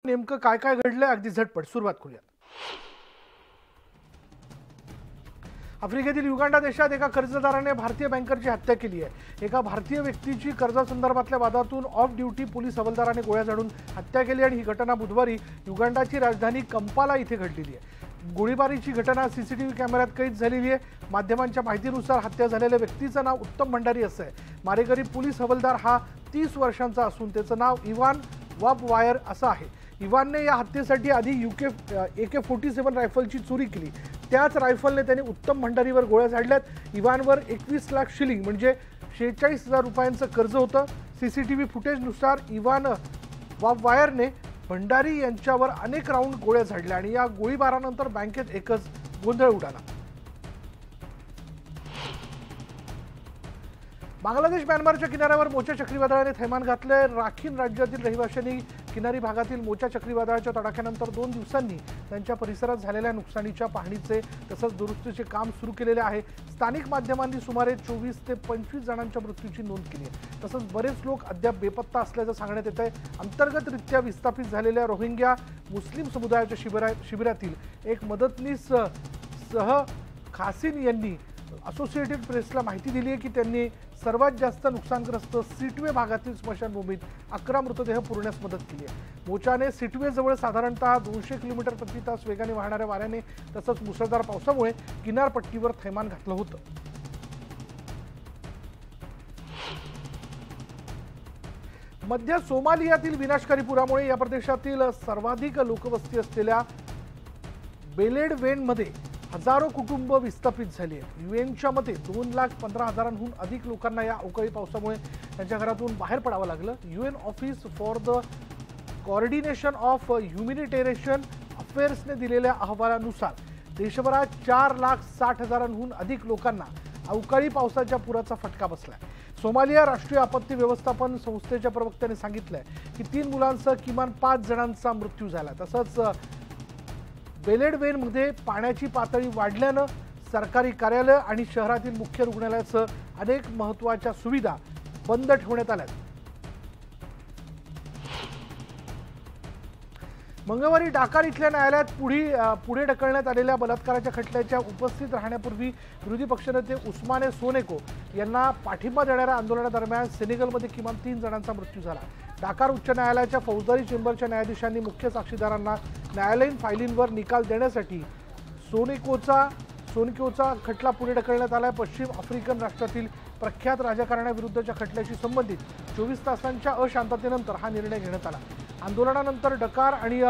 नेमकं काय काय घडलंय अगदी झटपट सुरुवात करूया। आफ्रिकेतील युगांडा देशात एका कर्जदाराने भारतीय बँकरची हत्या केली आहे। एका भारतीय व्यक्तीची कर्जासंदर्भातल्या वादातून ऑफ ड्युटी पोलीस हवालदाराने गोळ्या झाडून हत्या केली आणि ही घटना बुधवारी युगांडाची राजधानी कंपाला इथे घडलेली आहे। गोळीबारीची घटना सीसीटीव्ही कॅमेऱ्यात कैद झालेली आहे। माध्यमांच्या माहितीनुसार हत्या झालेल्या व्यक्तीचं नाव उत्तम भंडारी असं आहे। मारेकरी पोलीस हवालदार हा 30 वर्षांचा असून त्याचं नाव इवान वाबवायर असं आहे। इवानने या हत्येसाठी आधी AK-47 रायफलची चोरी केली। त्याच रायफलने त्याने उत्तम भंडारीवर गोळ्या झाडल्यात। इवानवर 21 लाख शिलिंग म्हणजे 46,000 रुपयांचं कर्ज होतं। सीसीटीव्ही फुटेजनुसार इवान वाबवायरने भंडारी यांच्यावर अनेक राऊंड गोळ्या झाडल्या आणि या गोळीबारानंतर बँकेत एकच गोंधळ उडाला। बांगलादेश म्यानमारच्या किनाऱ्यावर मोचा चक्रीवादळाने थैमान घातलंय। राखीन राज्यातील रहिवाशांनी किनारी भागातील मोचा चक्रीवादळाच्या तडाख्यानंतर 2 दिवसांनी त्यांच्या परिसरात झालेल्या नुकसानीच्या पाहणीचे तसंच दुरुस्तीचे काम सुरू केलेले आहे। स्थानिक माध्यमांनी सुमारे 24 ते 25 जणांच्या मृत्यूची नोंद केली आहे। तसंच बरेच लोक अद्याप बेपत्ता असल्याचं सांगण्यात येत आहे। अंतर्गतरित्या विस्थापित झालेल्या रोहिंग्या मुस्लिम समुदायाच्या शिबिरातील एक मदतनीस सह खासिन यांनी असोसिएटेड प्रेसला माहिती दिली आहे की त्यांनी सर्वात जास्त नुकसानग्रस्त सिटवे भागातील स्मशानभूमीत 11 मृतदेह पुरवण्यास मदत केली आहे। मोचाने सिटवेजवळ साधारणतः 200 किलोमीटर प्रति तास वेगाने वाहणाऱ्या वाऱ्याने तसंच मुसळधार पावसामुळे किनारपट्टीवर थैमान घातलं होतं। मध्य सोमालियातील विनाशकारी पुरामुळे या प्रदेशातील सर्वाधिक लोकवस्ती असलेल्या बेलेडवेनमध्ये हजारो कुटुंब विस्थापित झाली आहेत। यूएनच्या मते 2,15,000हून अधिक लोकांना या अवकाळी पावसामुळे त्यांच्या घरातून बाहेर पडावं लागलं। UN office for the coordination of humanitarian अफेअर्सने दिलेल्या अहवालानुसार देशभरात 4,60,000हून अधिक लोकांना अवकाळी पावसाच्या पुराचा फटका बसलाय। सोमालिया राष्ट्रीय आपत्ती व्यवस्थापन संस्थेच्या प्रवक्त्याने सांगितलंय की 3 मुलांसह किमान 5 जणांचा मृत्यू झाला। तसंच बेलेडवेनमध्ये पाण्याची पातळी वाढल्यानं सरकारी कार्यालय आणि शहरातील मुख्य रुग्णालयासह अनेक महत्त्वाच्या सुविधा बंद ठेवण्यात आल्या। मंगळवारी डाकार इथल्या न्यायालयात पुढे ढकलण्यात आलेल्या बलात्काराच्या खटल्याच्या उपस्थित राहण्यापूर्वी विरोधी पक्षनेते उस्माने सोनेको यांना पाठिंबा देणाऱ्या आंदोलनादरम्यान सेनेगलमध्ये किमान 3 जणांचा मृत्यू झाला। डाकार उच्च न्यायालयाच्या फौजदारी चेंबरच्या न्यायाधीशांनी मुख्य साक्षीदारांना न्यायालयीन फायलींवर निकाल देण्यासाठी सोनेकोचा खटला पुढे ढकलण्यात आलाय। पश्चिम आफ्रिकन राष्ट्रातील प्रख्यात राजकारण्याविरुद्धच्या खटल्याशी संबंधित 24 तासांच्या अशांततेनंतर हा निर्णय घेण्यात आला। आंदोलनानंतर डकार आणि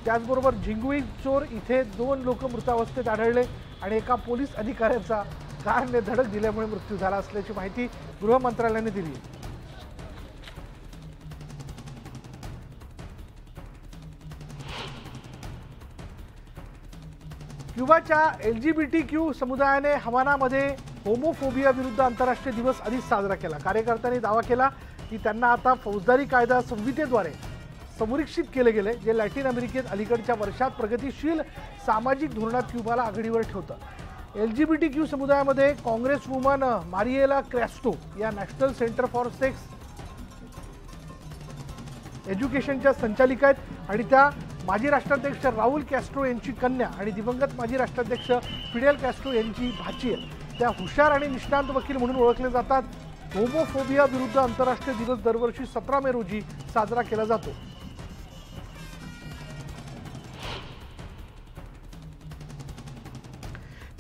त्याचबरोबर झिंगुई चोर इथे 2 लोक मृतावस्थेत आढळले आणि एका पोलीस अधिकाऱ्याचा कारने धडक दिल्यामुळे मृत्यू झाला असल्याची माहिती गृह मंत्रालयाने दिली आहे। क्युबाच्या LGBTQ समुदायाने हवानामध्ये होमोफोबिया विरुद्ध आंतरराष्ट्रीय दिवस आधीच साजरा केला। कार्यकर्त्यांनी दावा केला की त्यांना आता फौजदारी कायदा संहितेद्वारे संरक्षित केले गेले, जे लॅटिन अमेरिकेत अलीकडच्या वर्षात प्रगतिशील सामाजिक धोरणात क्युबाला आघाडीवर ठेवतं। LGBTQ समुदायामध्ये काँग्रेसवुमन मारिएला क्रॅस्टो या नॅशनल सेंटर फॉर सेक्स एज्युकेशनच्या संचालिका आहेत आणि त्या माजी राष्ट्राध्यक्ष राहुल कॅस्ट्रो यांची कन्या आणि दिवंगत माजी राष्ट्राध्यक्ष फिडेल कॅस्ट्रो यांची भाची आहे। त्या हुशार आणि निष्णात वकील म्हणून ओळखले जातात। होमोफोबिया विरुद्ध आंतरराष्ट्रीय दिवस दरवर्षी 17 मे रोजी साजरा केला जातो।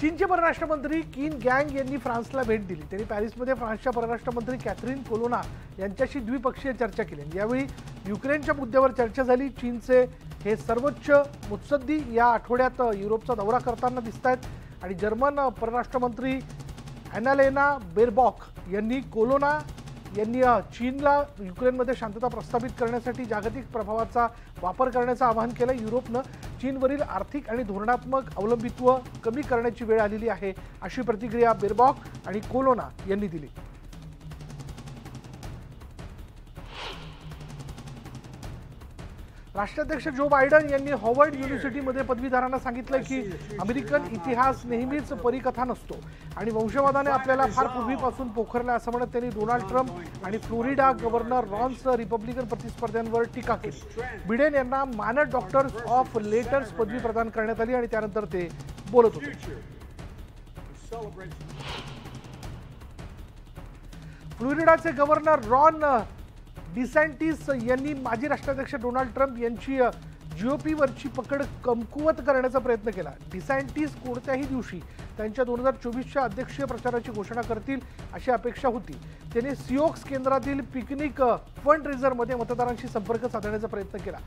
चीनचे परराष्ट्र मंत्री किन गँग यांनी फ्रान्सला भेट दिली। त्यांनी पॅरिसमध्ये फ्रान्सच्या परराष्ट्र मंत्री कॅथरीन कोलोना यांच्याशी द्विपक्षीय चर्चा केली। यावेळी युक्रेनच्या मुद्द्यावर चर्चा झाली। चीनचे हे सर्वोच्च मुत्सद्दी या आठवड्यात युरोपचा दौरा करताना दिसत आहेत आणि जर्मन परराष्ट्र मंत्री ॲनालेना बेरबॉक यांनी कोलोना यांनी चीनला युक्रेनमध्ये शांतता प्रस्थापित करण्यासाठी जागतिक प्रभावाचा वापर करण्याचं आवाहन केलं। युरोपनं चीनवरील आर्थिक आणि धोरणात्मक अवलंबित्व कमी करण्याची वेळ आलेली आहे, अशी प्रतिक्रिया बेरबॉक आणि कोलोना यांनी दिली। राष्ट्राध्यक्ष जो बायडन यांनी हॉवर्ड युनिव्हर्सिटीमध्ये पदवीधरांना सांगितलं की अमेरिकन इतिहास नेहमीच परिकथा नसतो आणि वंशवादाने आपल्याला फार पूर्वीपासून पोखरला असं म्हणत त्यांनी डोनाल्ड ट्रम्प आणि फ्लोरिडा गव्हर्नर रॉन्स रिपब्लिकन प्रतिस्पर्ध्यांवर टीका केली। बिडेन यांना मानद डॉक्टर्स ऑफ लेटर्स पदवी प्रदान करण्यात आली आणि त्यानंतर ते बोलत होते। फ्लोरिडाचे गव्हर्नर रॉन डिसँटिस यांनी माजी राष्ट्राध्यक्ष डोनाल्ड ट्रम्प यांची जीओपीवरची पकड कमकुवत करण्याचा प्रयत्न केला। डिसँटिस कोणत्याही दिवशी त्यांच्या 2024च्या अध्यक्षीय प्रचाराची घोषणा करतील अशी अपेक्षा होती। त्यांनी सिओक्स केंद्रातील पिकनिक फंड रेझरमध्ये मतदारांशी संपर्क साधण्याचा प्रयत्न केला।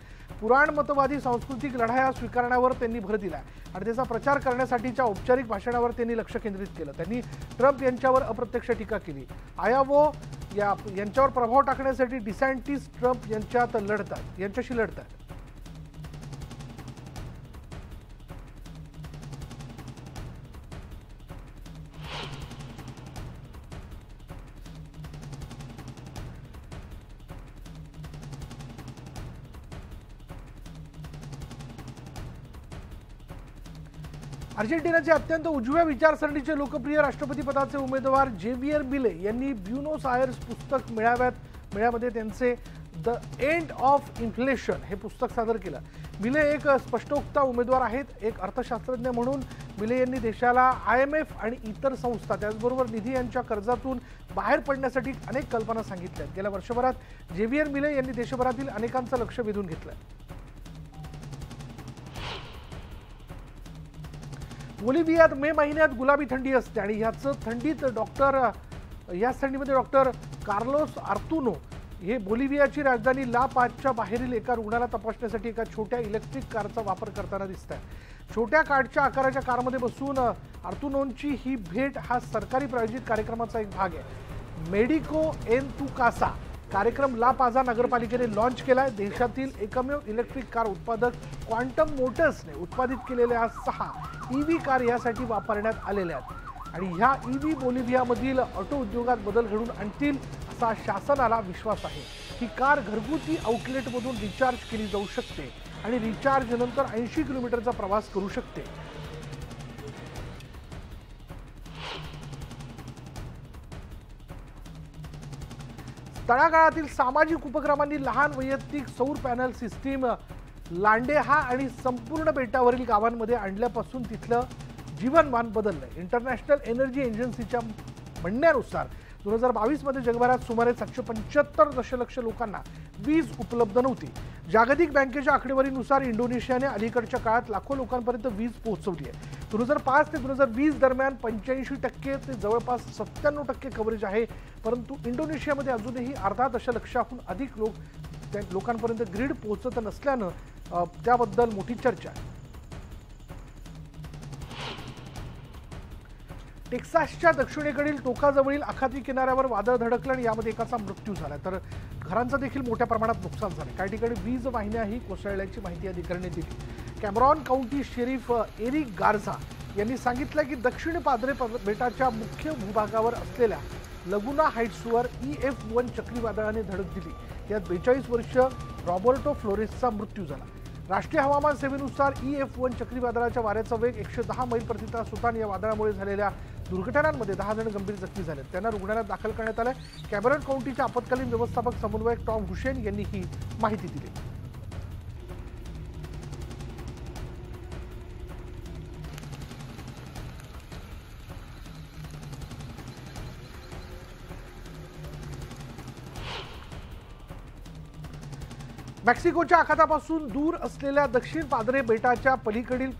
पुराणमतवादी सांस्कृतिक लढाया स्वीकारण्यावर त्यांनी भर दिला आणि त्याचा प्रचार करण्यासाठीच्या औपचारिक भाषणावर त्यांनी लक्ष केंद्रित केलं। त्यांनी ट्रम्प यांच्यावर अप्रत्यक्ष टीका केली। आयावो यांच्यावर प्रभाव टाकण्यासाठी डिसँटिस ट्रम्प यांच्याशी लढतात। अर्जेंटिनाचे अत्यंत उजव्या विचारसरणीचे लोकप्रिय राष्ट्रपती पदाचे उमेदवार जेवियर मिले यांनी ब्युनोस आयर्स पुस्तक मेळ्यामध्ये त्यांचे द एंड ऑफ इन्फ्लेशन हे पुस्तक सादर केलं। मिले एक स्पष्टोक्ता उमेदवार आहेत। एक अर्थशास्त्रज्ञ म्हणून मिले यांनी देशाला IMF आणि इतर संस्था त्याचबरोबर निधी यांच्या कर्जातून बाहेर पडण्यासाठी अनेक कल्पना सांगितल्या। गेल्या वर्षभरात जेवियर मिले यांनी देशभरातील अनेकांचं लक्ष वेधून घेतलं। बोलिव्हियात मे महिन्यात गुलाबी थंडी असते आणि याच थंडीमध्ये डॉक्टर कार्लोस आर्तुनो हे बोलिव्हियाची राजधानी ला पाजच्या बाहेरील एका रुग्णाला तपासण्यासाठी एका छोट्या इलेक्ट्रिक कारचा वापर करताना दिसतात। छोट्या कार्डच्या आकाराच्या कारमध्ये बसून आर्तुनोंची ही भेट हा सरकारी प्रायोजित कार्यक्रमाचा एक भाग आहे। मेडिको एन तू कासा कार्यक्रम ला पाझा नगरपालिकेने लॉन्च केलाय। देशातील एकमेव इलेक्ट्रिक कार उत्पादक क्वांटम मोटर्सने उत्पादित केलेल्या 6 EV कार यासाठी वापरण्यात आलेल्या आहेत आणि ह्या EV बोलिव्हियामधील ऑटो उद्योगात बदल घडवून आणतील असा शासनाला विश्वास आहे। ही कार घरगुती आउटलेटमधून रिचार्ज केली जाऊ शकते आणि रिचार्ज नंतर 80 किलोमीटरचा प्रवास करू शकते। तळागाळातील सामाजिक उपक्रमांनी लहान वैयक्तिक सौर पॅनल सिस्टीम लांडेहा आणि संपूर्ण बेटावरील गावांमध्ये आणल्यापासून तिथलं जीवनमान बदललंय। इंटरनॅशनल एनर्जी एजन्सीच्या म्हणण्यानुसार 2022 मध्ये जगभरात सुमारे 775 दशलक्ष लोकांना वीज उपलब्ध नव्हती। जागतिक बँकेच्या आकडेवारीनुसार इंडोनेशियाने अलीकडच्या काळात लाखो लोकांपर्यंत वीज पोहोचवली आहे। 2005 ते 2020 दरम्यान 85% ते जवळपास 97% कव्हरेज आहे, परंतु इंडोनेशियामध्ये अजूनही अर्धा दशलक्षाहून अधिक लोकांपर्यंत ग्रीड पोहोचत नसल्यानं त्याबद्दल मोठी चर्चा आहे। टेक्सासच्या दक्षिणेकडील टोकाजवळील आखाती किनाऱ्यावर वादळ धडकलं आणि यामध्ये एकाचा मृत्यू झाला तर घरांचं देखील मोठ्या प्रमाणात नुकसान झालं। काही ठिकाणी वीज वाहिन्याही कोसळल्याची माहिती अधिकाऱ्यांनी दिली। Cameron county sheriff Eric Garza यांनी सांगितलं की दक्षिण पाद्रे बेटाच्या मुख्य भूभागावर असलेल्या लगुना हाइट्सवर EF1 चक्रीवादळाने धडक दिली। यात 42 वर्षीय रॉबर्टो फ्लोरेसचा मृत्यू झाला। राष्ट्रीय हवामान सेवेनुसार EF1 चक्रीवादळाच्या वाऱ्याचा वेग 110 मैल प्रति तास होता आणि या वादळामुळे झालेल्या दुर्घटनांमध्ये 10 जण गंभीर जखमी झाले। त्यांना रुग्णालयात दाखल करण्यात आले। कॅमेरॉन काउंटीच्या आपत्कालीन व्यवस्थापक समन्वयक टॉम हुसेन यांनी ही माहिती दिली। मेक्सिकोच्या आखातापासून दूर असलेल्या दक्षिण पाद्रे बेटाच्या पलीकडील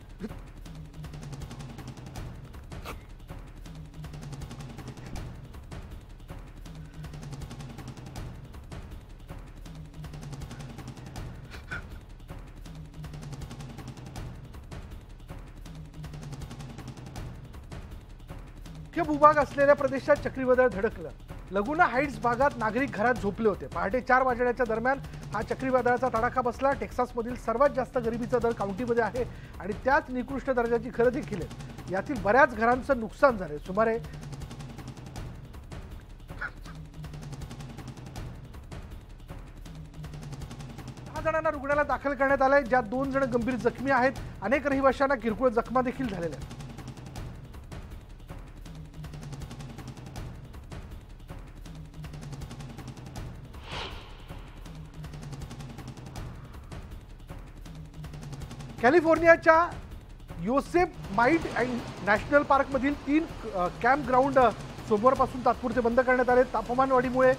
मुख्य भूभाग असलेल्या प्रदेशात चक्रीवादळ धडकलं। लगुना हाइट्स भागात नागरिक घरात झोपले होते। पहाटे 4 वाजण्याच्या दरम्यान हा चक्रीवादळाचा तडाखा बसला। टेक्सासमधील सर्वात जास्त गरिबीचा दर काउंटीमध्ये आहे आणि त्यात निकृष्ट दर्जाची घरं देखील आहेत। यातील बऱ्याच घरांचं नुकसान झाले। सुमारे 10 जणांना जणांना रुग्णालयात दाखल करण्यात आलंय, ज्यात 2 जण गंभीर जखमी आहेत. अनेक रहिवाशांना किरकोळ जखमा देखील झालेल्या आहेत. कॅलिफोर्नियाच्या योसेमाइट नॅशनल पार्कमधील 3 कॅम्प ग्राउंड सोमवारपासून तात्पुरते बंद करण्यात आले. तापमान वाढीमुळे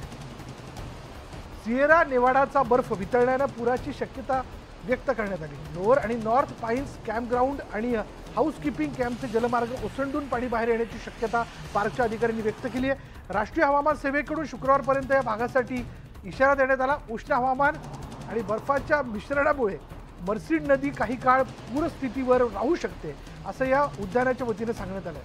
सिएरा नेवाडाचा बर्फ वितळण्याने पुराची शक्यता व्यक्त करण्यात आली. लोअर आणि नॉर्थ पाईन्स कॅम्प ग्राउंड आणि हाऊसकीपिंग कॅम्पचे जलमार्ग ओसंडून पाणी बाहेर येण्याची शक्यता पार्कच्या अधिकाऱ्यांनी व्यक्त केली आहे. राष्ट्रीय हवामान सेवेकडून शुक्रवारपर्यंत या भागासाठी इशारा देण्यात आला. उष्ण हवामान आणि बर्फाच्या मिश्रणामुळे मर्सिड नदी काही काळ पूरस्थितीवर राहू शकते, असं या उद्यानाच्या वतीने सांगण्यात आलं.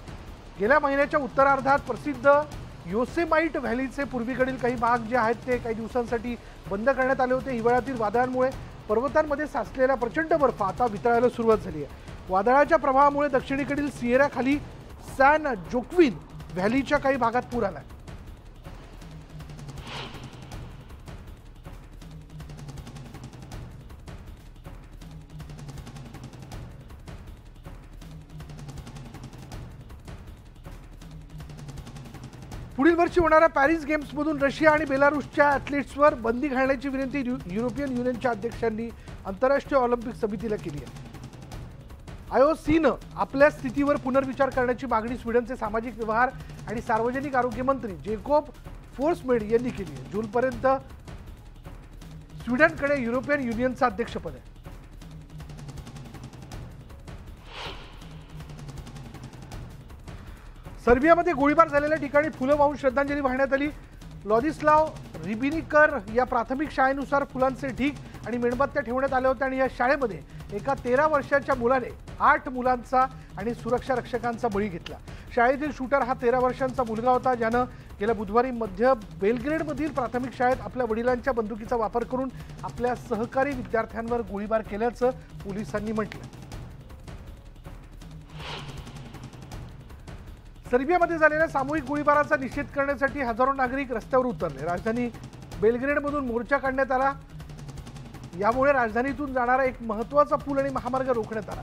गेल्या महिन्याच्या उत्तरार्धात प्रसिद्ध योसेमाइट व्हॅलीचे पूर्वीकडील काही भाग जे आहेत ते काही दिवसांसाठी बंद करण्यात आले होते. हिवाळ्यातील वादळांमुळे पर्वतांमध्ये साचलेला प्रचंड बर्फ आता वितळायला सुरुवात झाली आहे. वादळाच्या प्रभावामुळे दक्षिणेकडील सिएरा खाली सॅन जोक्विन व्हॅलीच्या काही भागात पूर आला. पुढील वर्षी होणाऱ्या पॅरिस गेम्समधून रशिया आणि बेलारूसच्या ॲथलीट्सवर बंदी घालण्याची विनंती युरोपियन युनियनच्या अध्यक्षांनी आंतरराष्ट्रीय ऑलिम्पिक समितीला केली आहे. आयओसीनं आपल्या स्थितीवर पुनर्विचार करण्याची मागणी स्वीडनचे सामाजिक व्यवहार आणि सार्वजनिक आरोग्य मंत्री जेकोब फोर्समेड यांनी केली आहे. जूनपर्यंत स्वीडनकडे युरोपियन युनियनचं अध्यक्षपद आहे. सर्बियामध्ये गोळीबार झालेल्या ठिकाणी फुलं वाहून श्रद्धांजली वाहण्यात आली. लॉदिस्लाव रिबिनिकर या प्राथमिक शाळेनुसार फुलांचे ढीग आणि मेणबत्त्या ठेवण्यात आल्या होत्या आणि या शाळेमध्ये एका 13 वर्षाच्या मुलाने 8 मुलांचा आणि सुरक्षा रक्षकांचा बळी घेतला. शाळेतील शूटर हा 13 वर्षांचा मुलगा होता, ज्यानं गेल्या बुधवारी मध्य बेलग्रेडमधील प्राथमिक शाळेत आपल्या वडिलांच्या बंदुकीचा वापर करून आपल्या सहकारी विद्यार्थ्यांवर गोळीबार केल्याचं पोलिसांनी म्हटलं. सर्बियामध्ये झालेल्या सामूहिक गोळीबाराचा निषेध करण्यासाठी हजारो नागरिक रस्त्यावर उतरले. राजधानी बेलग्रेडमधून मोर्चा काढण्यात आला. यामुळे राजधानीतून जाणारा एक महत्त्वाचा पूल आणि महामार्ग रोखण्यात आला.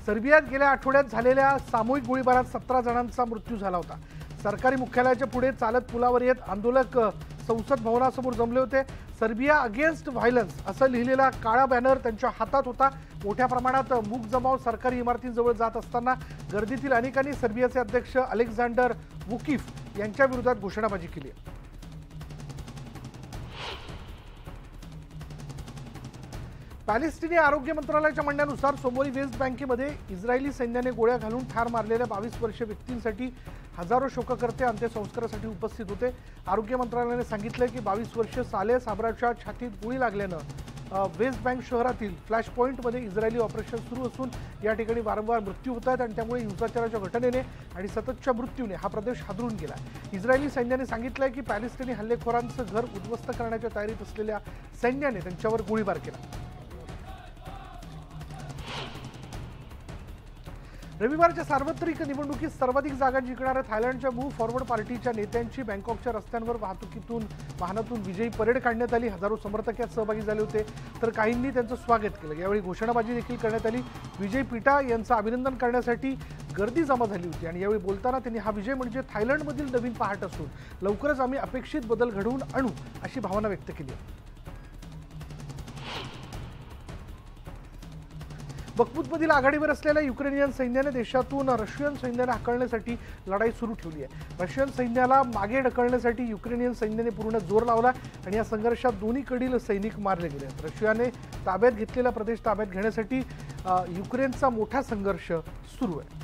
सर्बियात गेल्या आठवड्यात झालेल्या सामूहिक गोळीबारात 17 जणांचा मृत्यू झाला होता. सरकारी मुख्यालयाच्या पुढे चालत पुलावर येत आंदोलक संसद भवनासमोर जमले होते. सर्बिया अगेन्स्ट व्हायलन्स असं लिहिलेला काळा बॅनर त्यांच्या हातात होता. मोठ्या प्रमाणात मूक जमाव सरकारी इमारतींजवळ जात असताना गर्दीतील अनेकांनी सर्बियाचे अध्यक्ष अलेक्झांडर वुकिफ यांच्या विरोधात घोषणाबाजी केली. पॅलेस्टिनी आरोग्य मंत्रालयाच्या म्हणण्यानुसार सोमवारी वेस्ट बँकेमध्ये इस्रायली सैन्याने गोळ्या घालून ठार मारलेल्या 22 वर्षीय व्यक्तींसाठी हजारो शोककर्ते अंत्यसंस्कारासाठी उपस्थित होते. आरोग्य मंत्रालयाने सांगितलं की 22 वर्षीय सालेह साबराच्या छातीत गोळी लागल्यानं वेस्ट बँक शहरातील फ्लॅश पॉईंटमध्ये इस्रायली ऑपरेशन सुरू असून या ठिकाणी वारंवार मृत्यू होत आहेत आणि त्यामुळे हिंसाचाराच्या घटनेने आणि सततच्या मृत्यूने हा प्रदेश हादरून गेला. इस्रायली सैन्याने सांगितलंय की पॅलेस्टिनी हल्लेखोरांचं घर उद्ध्वस्त करण्याच्या तयारीत असलेल्या सैन्याने त्यांच्यावर गोळीबार केला. रविवारच्या सार्वत्रिक निवडणुकीत सर्वाधिक जागा जिंकणाऱ्या थायलंडच्या मूव्ह फॉरवर्ड पार्टीच्या नेत्यांची बँकॉकच्या रस्त्यांवर वाहनातून विजयी परेड काढण्यात आली. हजारो समर्थक यात सहभागी झाले होते, तर काहींनी त्यांचं स्वागत केलं. यावेळी घोषणाबाजी देखील करण्यात आली. विजय पिटा यांचं अभिनंदन करण्यासाठी गर्दी जमा झाली होती आणि यावेळी बोलताना त्यांनी हा विजय म्हणजे थायलंडमधील नवीन पहाट असून लवकरच आम्ही अपेक्षित बदल घडवून आणू अशी भावना व्यक्त केली. बखमुतमधील आघाडीवर असलेल्या युक्रेनियन सैन्याने देशातून रशियन सैन्याला हाकलण्यासाठी लढाई सुरू ठेवली आहे. रशियन सैन्याला मागे ढकलण्यासाठी युक्रेनियन सैन्याने पूर्ण जोर लावला आणि या संघर्षात दोन्हीकडील सैनिक मारले गेले. रशियाने ताब्यात घेतलेला प्रदेश ताब्यात घेण्यासाठी युक्रेनचा मोठा संघर्ष सुरू आहे.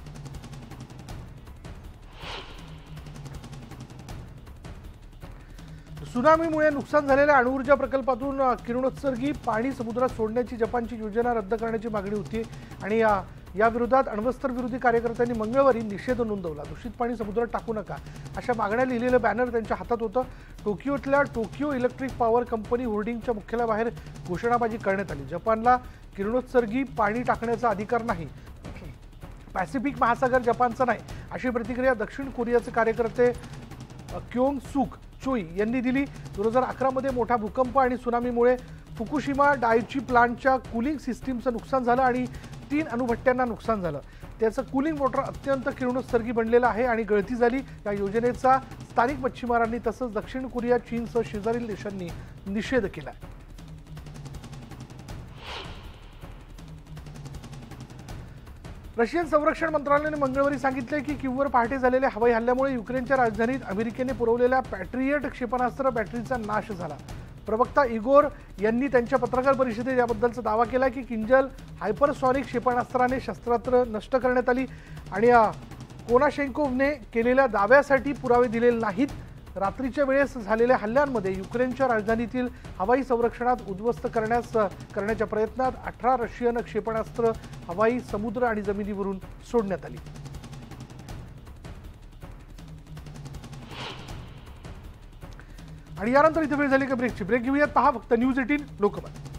सुनामीमुळे नुकसान झालेल्या अणुऊर्जा प्रकल्पातून किरणोत्सर्गी पाणी समुद्रात सोडण्याची जपानची योजना रद्द करण्याची मागणी होती आणि या विरोधात अण्वस्त्र विरोधी कार्यकर्त्यांनी मंगळवारी निषेध नोंदवला. दूषित पाणी समुद्रात टाकू नका अशा मागण्या लिहिलेलं बॅनर त्यांच्या हातात होतं. टोकियोतल्या टोकियो इलेक्ट्रिक पॉवर कंपनी होर्डिंगच्या मुख्यालयाबाहेर घोषणाबाजी करण्यात आली. जपानला किरणोत्सर्गी पाणी टाकण्याचा अधिकार नाही, पॅसिफिक महासागर जपानचा नाही अशी प्रतिक्रिया दक्षिण कोरियाचे कार्यकर्ते क्योंग सुक चोई यांनी दिली. 2011 मध्ये मोठा भूकंप आणि सुनामीमुळे फुकुशिमा डायची प्लांटच्या कूलिंग सिस्टीमचं नुकसान झालं आणि 3 अणुभट्ट्यांना नुकसान झालं। त्याचं कूलिंग वॉटर अत्यंत किरणोत्सर्गी बनलेलं आहे आणि गळती झाली। या योजनेचा स्थानिक मच्छीमारांनी तसंच दक्षिण कोरिया, चीनसह शेजारील देशांनी निषेध केला। रशियन संरक्षण मंत्रालयाने मंगळवारी सांगितले की कीववर पहाटे झालेल्या हवाई हल्ल्यामुळे युक्रेनच्या राजधानीत अमेरिकेने पुरवलेल्या पॅट्रियट क्षेपणास्त्र बॅटरीचा नाश झाला। प्रवक्ता इगोर यांनी त्यांच्या पत्रकार परिषदेत याबद्दलचा दावा केला की किंजल हायपरसॉनिक क्षेपणास्त्राने शस्त्रास्त्र नष्ट करण्यात आली आणि कोनाशेंकोव्हने केलेल्या दाव्यासाठी पुरावे दिलेले नाहीत। रात्रीच्या वेळेस झालेल्या हल्ल्यांमध्ये युक्रेनच्या राजधानीतील हवाई संरक्षणात उद्ध्वस्त करण्याच्या प्रयत्नात 18 रशियन क्षेपणास्त्र हवाई, समुद्र आणि जमिनीवरून सोडण्यात आली। आणि यानंतर इथे वेळ झाली का ब्रेकची। ब्रेक घेऊयात, पहा फक्त न्यूज 18 लोकमत।